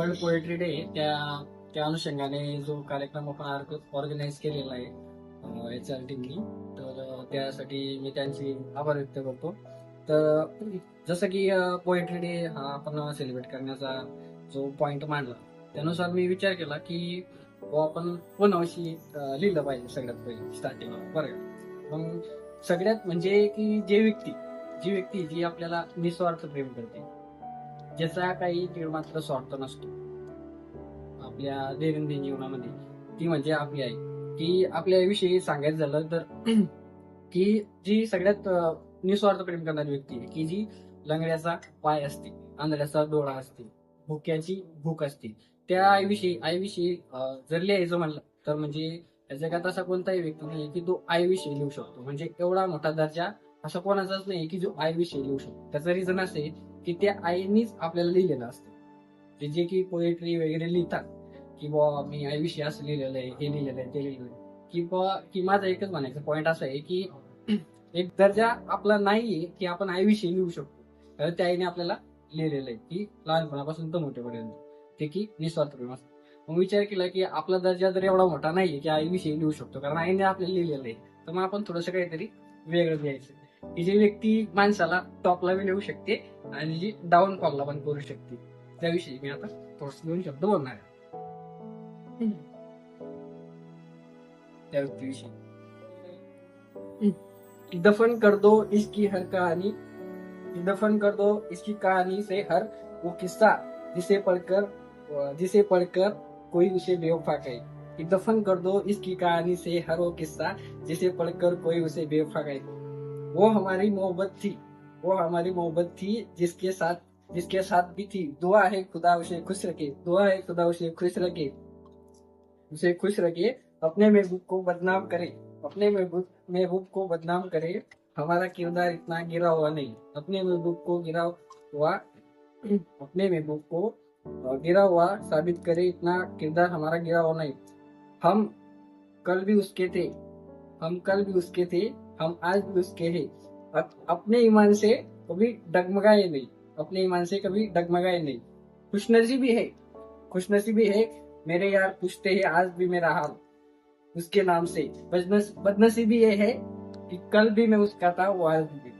World poetry day त्या त्या अनुषंगाने जो कार्यक्रम आपण ऑर्गनाईज केलेला आहे HR टीमनी, तर त्यासाठी मी त्यांची आभार व्यक्त करतो. तर जसं की पोएट्री डे हा आपण सेलिब्रेट करण्याचा जो पॉइंट मांडला, त्यानुसार मी विचार केला की आपण कोणाविषयी लिहिलं पाहिजे सगळ्यात पहिले स्टार्टिंगला, बरं का. मग सगळ्यात म्हणजे की जी व्यक्ती जी आपल्याला निस्वार्थ प्रेम करते, ज्याचा काही मात्र स्वार्थ नसतो आपल्या दैनंदिन जीवनामध्ये, ती म्हणजे आपली आई. की आपल्याविषयी सांगायचं झालं तर की जी सगळ्यात निस्वार्थ प्रेम करणारी व्यक्ती आहे, की जी लंगड्याचा पाय असते, आंधळ्याचा डोळा असते, भुक्याची भूक असते, त्या आईविषयी जर लिहायचं म्हणलं तर म्हणजे या जगात असा कोणताही व्यक्ती नाही की तो आईविषयी लिहू शकतो. म्हणजे एवढा मोठा दर्जा असा कोणाचाच नाही की जो आईविषयी लिहू शकतो. त्याचं रिझन असं आहे की त्या आईनीच आपल्याला लिहिलेलं असतं. ते जे की पोएट्री वगैरे लिहितात की बुवा मी आईविषयी असं लिहिलेलं आहे, हे लिहिलेलं आहे, ते लिहिलेलं आहे, की बुवा की माझा एकच म्हणायचा पॉईंट असा आहे की एक दर्जा आपला नाहीये की आपण आईविषयी लिहू शकतो, कारण त्या आईने आपल्याला लिहिलेलं आहे की लहानपणापासून तर मोठेपर्यंत ते की निस्वार्थ प्रेम असतं. मग विचार केला की आपला दर्जा जर एवढा मोठा नाहीये की आईविषयी लिहू शकतो, कारण आईने आपल्याला लिहिलेलं आहे, तर मग आपण थोडंसं काहीतरी वेगळं लिहायचं की जी व्यक्ती माणसाला टॉपला बी लिहू शकते आणि जी डाऊन फॉलला पण करू शकते. त्याविषयी मी आता थोडस 2 शब्द बोलणार आहे. त्या व्यक्तीविषयी दफन कर दो इसकी हर कहानी, दफन कर दो इसकी कहानी से हर वो किस्सा जिसे पढ़कर कोई उसे बेवफा कहे. कि दफन कर दो इसकी कहानी से हर वो किस्सा जिसे पढ़कर कोई उसे बेवफा कहे. वो हमारी मोहब्बत थी, वो हमारी मोहब्बत थी जिसके साथ भी थी. दुआ है खुदा उसे खुश रखे, दुआ है खुदा उसे खुश रखे. अपने महबूब को बदनाम करे, अपने महबूब को बदनाम करे. हमारा किरदार इतना गिरा हुआ नहीं, अपने महबूब को अपने महबूब को गिरा हुआ साबित करे. इतना किरदार हमारा गिरा हुआ नहीं. हम कल भी उसके थे, हम कल भी उसके थे, हम आज भी उसके हैं. अपने ईमान से कभी डगमगाए नहीं, अपने ईमान से कभी डगमगाए नहीं. खुशनसीबी है, खुशनसीबी है मेरे यार पूछते हैं आज भी मेरा हाल उसके नाम से. बदनसीबी ये है कि कल भी मैं उसका था, वो आज भी.